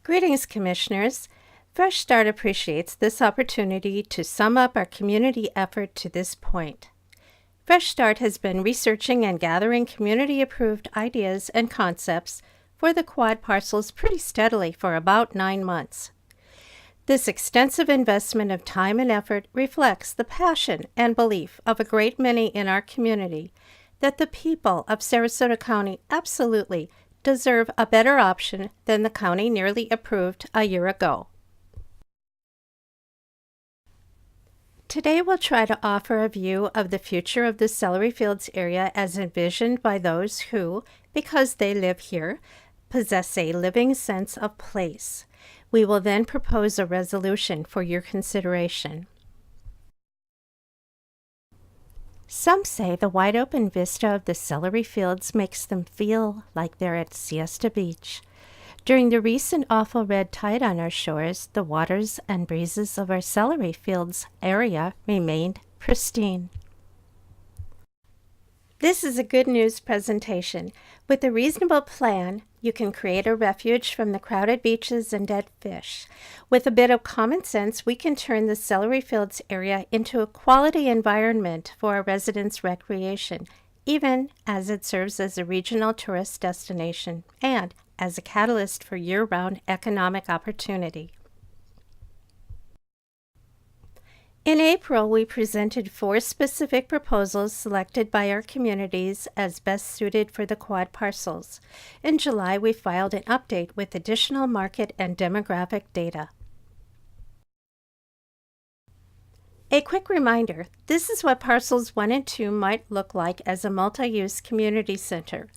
Greetings, Commissioners. Fresh Start appreciates this opportunity to sum up our community effort to this point. Fresh Start has been researching and gathering community-approved ideas and concepts for the quad parcels pretty steadily for about 9 months. This extensive investment of time and effort reflects the passion and belief of a great many in our community that the people of Sarasota County absolutely deserve a better option than the county nearly approved a year ago. Today we'll try to offer a view of the future of the Celery Fields area as envisioned by those who, because they live here, possess a living sense of place. We will then propose a resolution for your consideration. Some say the wide open vista of the Celery Fields makes them feel like they're at Siesta Beach. During the recent awful red tide on our shores, the waters and breezes of our Celery Fields area remained pristine. This is a good news presentation. With a reasonable plan, you can create a refuge from the crowded beaches and dead fish. With a bit of common sense, we can turn the Celery Fields area into a quality environment for our residents' recreation, even as it serves as a regional tourist destination and as a catalyst for year-round economic opportunity. In April, we presented 4 specific proposals selected by our communities as best suited for the quad parcels. In July, we filed an update with additional market and demographic data. A quick reminder, this is what parcels 1 and 2 might look like as a multi-use community center.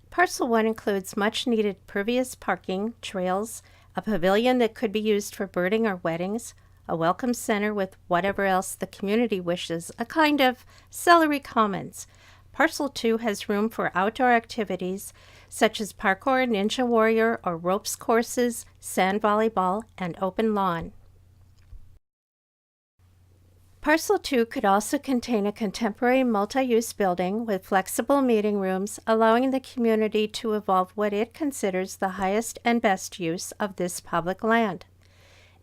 Parcel 1 includes much-needed pervious parking, trails, a pavilion that could be used for birding or weddings, a welcome center with whatever else the community wishes, a kind of Celery Commons. Parcel 2 has room for outdoor activities such as parkour, ninja warrior, or ropes courses, sand volleyball, and open lawn. Parcel 2 could also contain a contemporary multi-use building with flexible meeting rooms, allowing the community to evolve what it considers the highest and best use of this public land.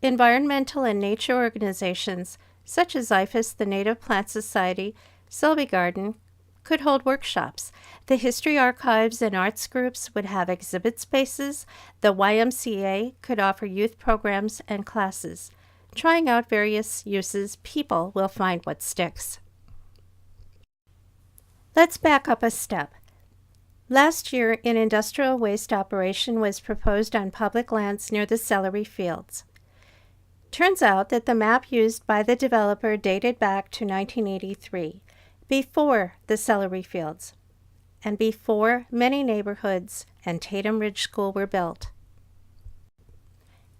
Environmental and nature organizations, such as IFAS, the Native Plant Society, Selby Garden, could hold workshops. The history archives and arts groups would have exhibit spaces. The YMCA could offer youth programs and classes. Trying out various uses, people will find what sticks. Let's back up a step. Last year, an industrial waste operation was proposed on public lands near the Celery Fields. Turns out that the map used by the developer dated back to 1983, before the Celery Fields, and before many neighborhoods and Tatum Ridge School were built.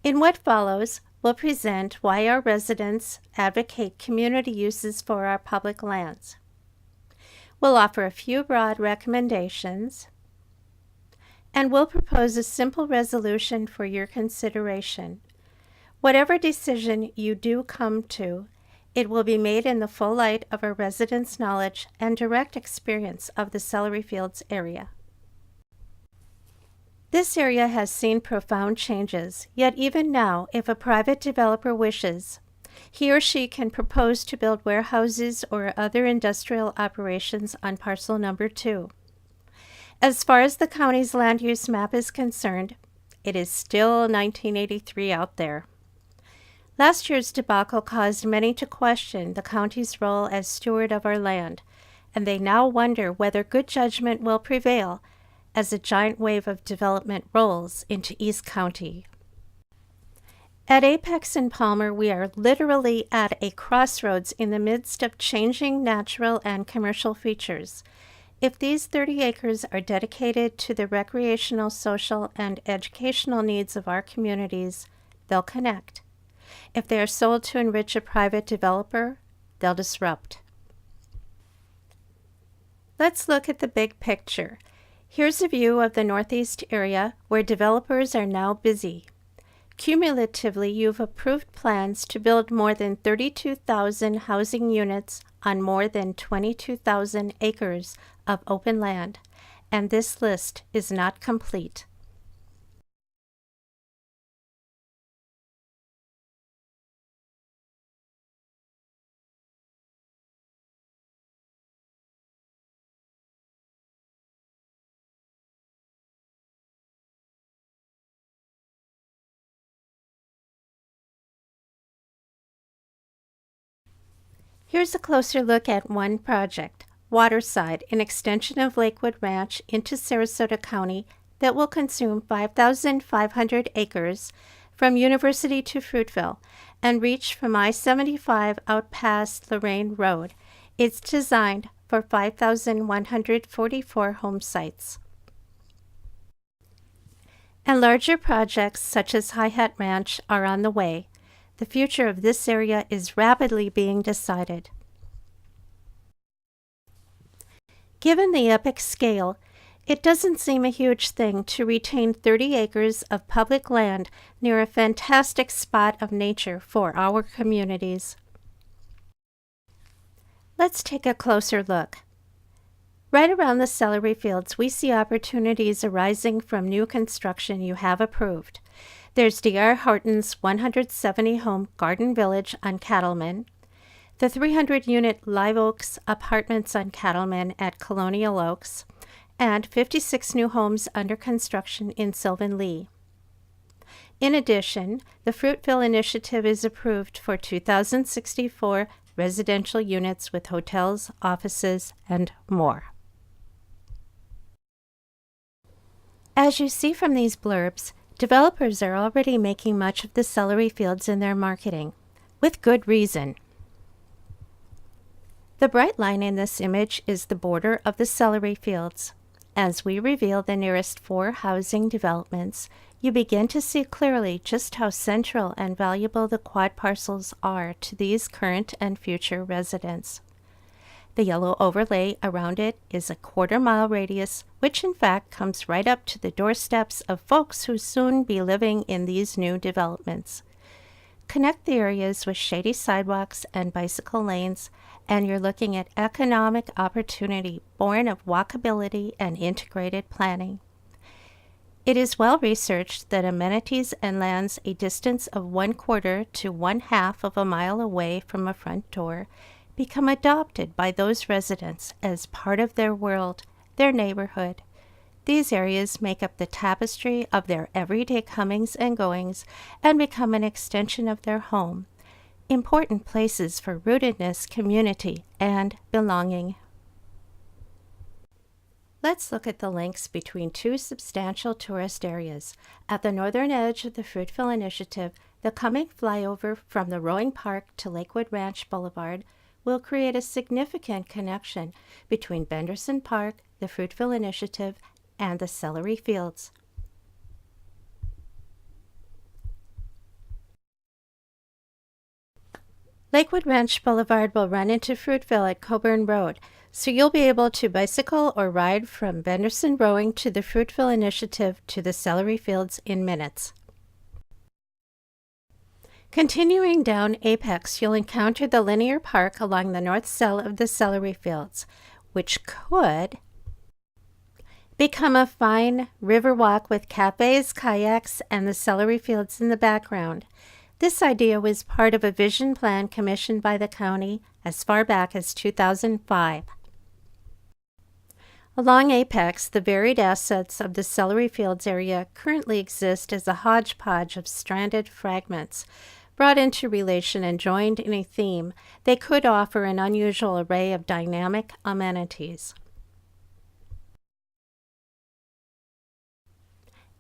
In what follows, we'll present why our residents advocate community uses for our public lands. We'll offer a few broad recommendations, and we'll propose a simple resolution for your consideration. Whatever decision you do come to, it will be made in the full light of our residents' knowledge and direct experience of the Celery Fields area. This area has seen profound changes, yet even now, if a private developer wishes, he or she can propose to build warehouses or other industrial operations on parcel number 2. As far as the county's land use map is concerned, it is still 1983 out there. Last year's debacle caused many to question the county's role as steward of our land, and they now wonder whether good judgment will prevail as a giant wave of development rolls into East County. At Apex and Palmer, we are literally at a crossroads in the midst of changing natural and commercial features. If these 30 acres are dedicated to the recreational, social, and educational needs of our communities, they'll connect. If they are sold to enrich a private developer, they'll disrupt. Let's look at the big picture. Here's a view of the Northeast area where developers are now busy. Cumulatively, you've approved plans to build more than 32,000 housing units on more than 22,000 acres of open land, and this list is not complete. Here's a closer look at one project, Waterside, an extension of Lakewood Ranch into Sarasota County that will consume 5,500 acres from University to Fruitville and reach from I-75 out past Lorraine Road. It's designed for 5,144 home sites. And larger projects such as High Hat Ranch are on the way. The future of this area is rapidly being decided. Given the epic scale, it doesn't seem a huge thing to retain 30 acres of public land near a fantastic spot of nature for our communities. Let's take a closer look. Right around the Celery Fields, we see opportunities arising from new construction you have approved. There's D.R. Horton's 170-home Garden Village on Cattleman, the 300-unit Live Oaks Apartments on Cattleman at Colonial Oaks, and 56 new homes under construction in Sylvan Lee. In addition, the Fruitville Initiative is approved for 2,064 residential units with hotels, offices, and more. As you see from these blurbs, developers are already making much of the Celery Fields in their marketing, with good reason. The bright line in this image is the border of the Celery Fields. As we reveal the nearest 4 housing developments, you begin to see clearly just how central and valuable the quad parcels are to these current and future residents. The yellow overlay around it is a quarter-mile radius, which in fact comes right up to the doorsteps of folks who soon be living in these new developments. Connect the areas with shady sidewalks and bicycle lanes, and you're looking at economic opportunity born of walkability and integrated planning. It is well researched that amenities and lands a distance of 1/4 to 1/2 of a mile away from a front door become adopted by those residents as part of their world, their neighborhood. These areas make up the tapestry of their everyday comings and goings and become an extension of their home, important places for rootedness, community, and belonging. Let's look at the links between 2 substantial tourist areas. At the northern edge of the Fruitville Initiative, the coming flyover from the rowing park to Lakewood Ranch Boulevard will create a significant connection between Benderson Park, the Fruitville Initiative, and the Celery Fields. Lakewood Ranch Boulevard will run into Fruitville at Coburn Road, so you'll be able to bicycle or ride from Benderson Rowing to the Fruitville Initiative to the Celery Fields in minutes. Continuing down Apex, you'll encounter the linear park along the north cell of the Celery Fields, which could become a fine river walk with cafes, kayaks, and the Celery Fields in the background. This idea was part of a vision plan commissioned by the county as far back as 2005. Along Apex, the varied assets of the Celery Fields area currently exist as a hodgepodge of stranded fragments. Brought into relation and joined in a theme, they could offer an unusual array of dynamic amenities.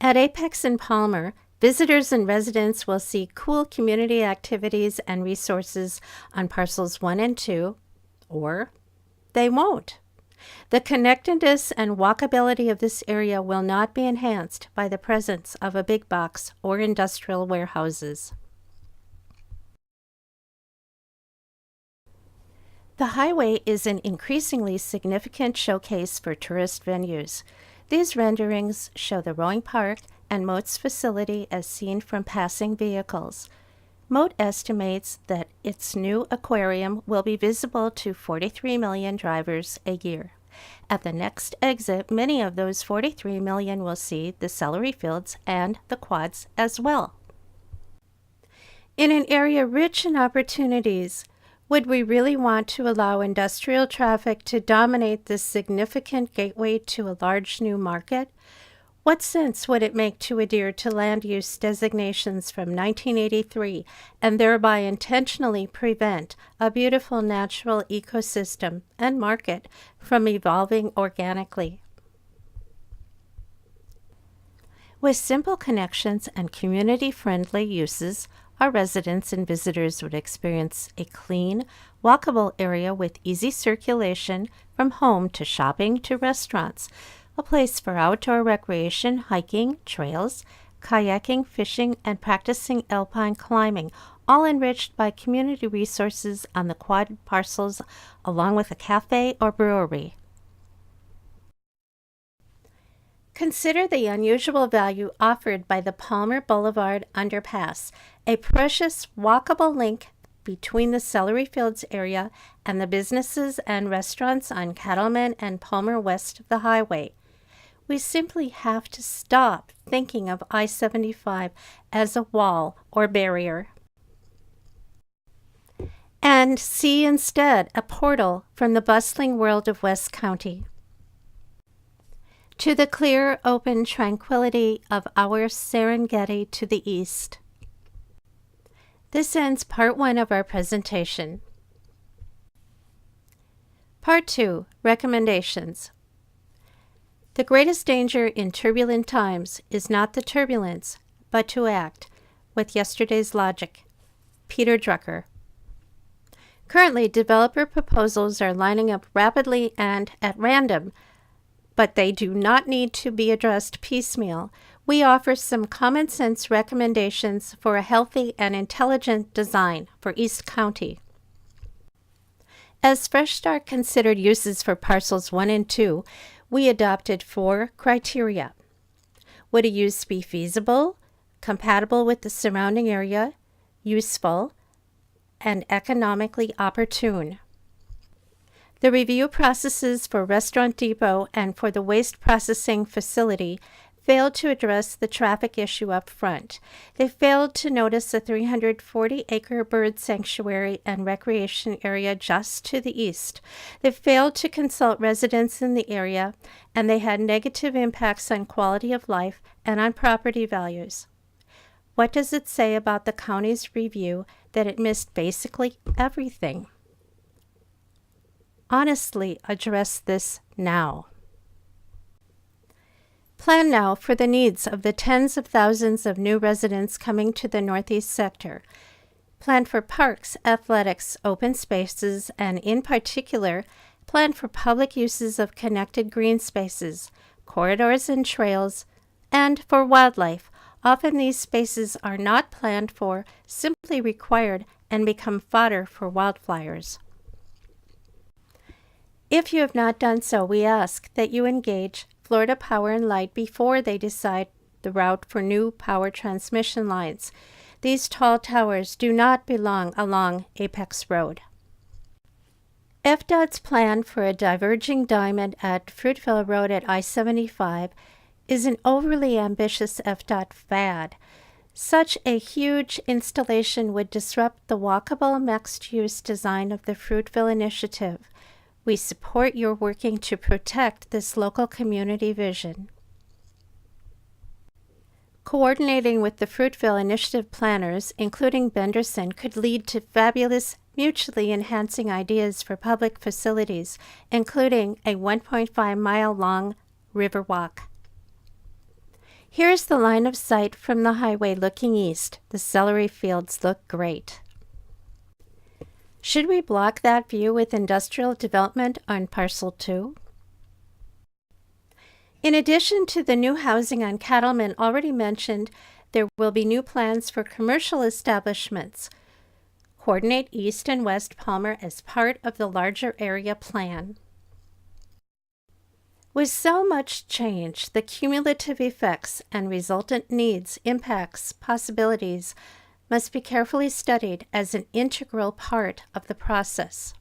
At Apex and Palmer, visitors and residents will see cool community activities and resources on parcels 1 and 2, or they won't. The connectedness and walkability of this area will not be enhanced by the presence of a big box or industrial warehouses. The highway is an increasingly significant showcase for tourist venues. These renderings show the rowing park and Moat's facility as seen from passing vehicles. Moat estimates that its new aquarium will be visible to 43 million drivers a year. At the next exit, many of those 43 million will see the Celery Fields and the quads as well. In an area rich in opportunities, would we really want to allow industrial traffic to dominate this significant gateway to a large new market? What sense would it make to adhere to land use designations from 1983 and thereby intentionally prevent a beautiful natural ecosystem and market from evolving organically? With simple connections and community-friendly uses, our residents and visitors would experience a clean, walkable area with easy circulation from home to shopping to restaurants, a place for outdoor recreation, hiking, trails, kayaking, fishing, and practicing alpine climbing, all enriched by community resources on the quad parcels, along with a cafe or brewery. Consider the unusual value offered by the Palmer Boulevard underpass, a precious walkable link between the Celery Fields area and the businesses and restaurants on Cattleman and Palmer west of the highway. We simply have to stop thinking of I-75 as a wall or barrier and see instead a portal from the bustling world of West County to the clear, open tranquility of our Serengeti to the east. This ends part 1 of our presentation. Part 2, Recommendations. The greatest danger in turbulent times is not the turbulence, but to act with yesterday's logic. Peter Drucker. Currently, developer proposals are lining up rapidly and at random, but they do not need to be addressed piecemeal. We offer some common sense recommendations for a healthy and intelligent design for East County. As Fresh Start considered uses for parcels 1 and 2, we adopted 4 criteria. Would a use be feasible, compatible with the surrounding area, useful, and economically opportune? The review processes for Restaurant Depot and for the waste processing facility failed to address the traffic issue up front. They failed to notice a 340-acre bird sanctuary and recreation area just to the east. They failed to consult residents in the area, and they had negative impacts on quality of life and on property values. What does it say about the county's review that it missed basically everything? Honestly, address this now. Plan now for the needs of the tens of thousands of new residents coming to the Northeast sector. Plan for parks, athletics, open spaces, and in particular, plan for public uses of connected green spaces, corridors and trails, and for wildlife. Often these spaces are not planned for, simply required, and become fodder for wildflowers. If you have not done so, we ask that you engage Florida Power and Light before they decide the route for new power transmission lines. These tall towers do not belong along Apex Road. FDOT's plan for a diverging diamond at Fruitville Road at I-75 is an overly ambitious FDOT fad. Such a huge installation would disrupt the walkable mixed-use design of the Fruitville Initiative. We support your working to protect this local community vision. Coordinating with the Fruitville Initiative planners, including Benderson, could lead to fabulous, mutually enhancing ideas for public facilities, including a 1.5-mile-long riverwalk. Here's the line of sight from the highway looking east. The celery fields look great. Should we block that view with industrial development on Parcel 2? In addition to the new housing on Cattleman already mentioned, there will be new plans for commercial establishments. Coordinate East and West Palmer as part of the larger area plan. With so much change, the cumulative effects and resultant needs, impacts, possibilities must be carefully studied as an integral part of the process.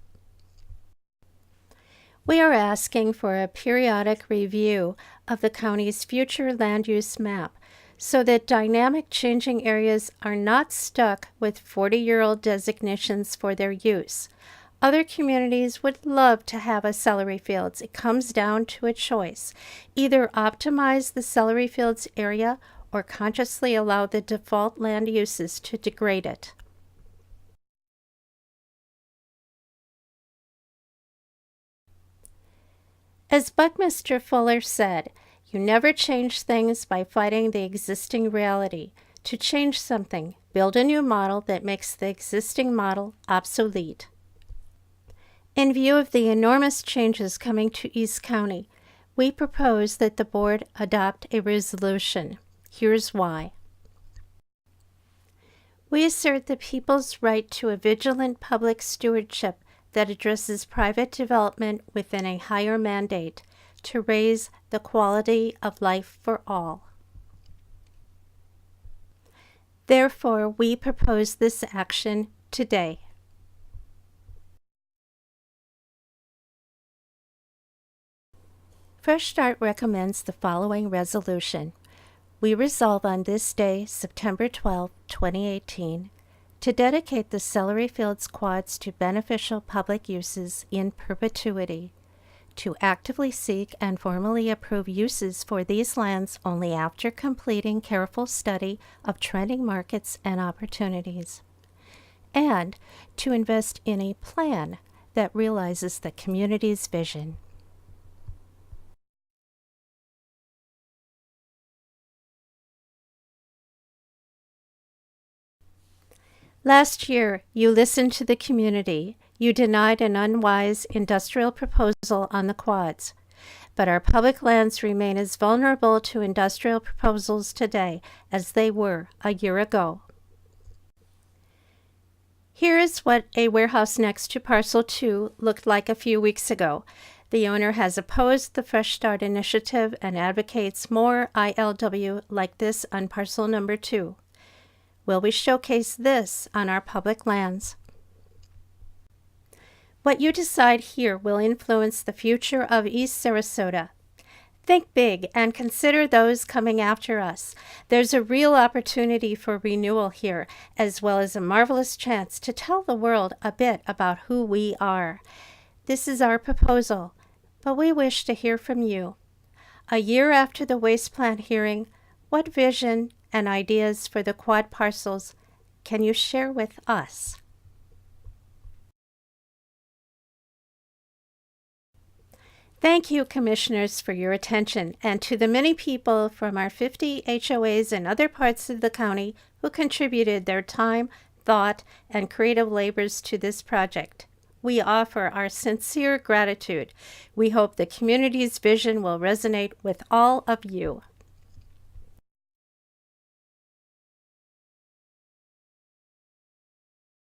We are asking for a periodic review of the county's future land use map so that dynamic changing areas are not stuck with 40-year-old designations for their use. Other communities would love to have a celery fields. It comes down to a choice. Either optimize the celery fields area or consciously allow the default land uses to degrade it. As Buckminster Fuller said, you never change things by fighting the existing reality. To change something, build a new model that makes the existing model obsolete. In view of the enormous changes coming to East County, we propose that the board adopt a resolution. Here's why. We assert the people's right to a vigilant public stewardship that addresses private development within a higher mandate to raise the quality of life for all. Therefore, we propose this action today. Fresh Start recommends the following resolution. We resolve on this day, September 12, 2018, to dedicate the Celery Fields quads to beneficial public uses in perpetuity, to actively seek and formally approve uses for these lands only after completing careful study of trending markets and opportunities, and to invest in a plan that realizes the community's vision. Last year, you listened to the community. You denied an unwise industrial proposal on the quads. But our public lands remain as vulnerable to industrial proposals today as they were a year ago. Here is what a warehouse next to Parcel 2 looked like a few weeks ago. The owner has opposed the Fresh Start initiative and advocates more ILW like this on Parcel Number 2. Will we showcase this on our public lands? What you decide here will influence the future of East Sarasota. Think big and consider those coming after us. There's a real opportunity for renewal here, as well as a marvelous chance to tell the world a bit about who we are. This is our proposal, but we wish to hear from you. A year after the waste plant hearing, what vision and ideas for the quad parcels can you share with us? Thank you, Commissioners, for your attention, and to the many people from our 50 HOAs and other parts of the county who contributed their time, thought, and creative labors to this project. We offer our sincere gratitude. We hope the community's vision will resonate with all of you.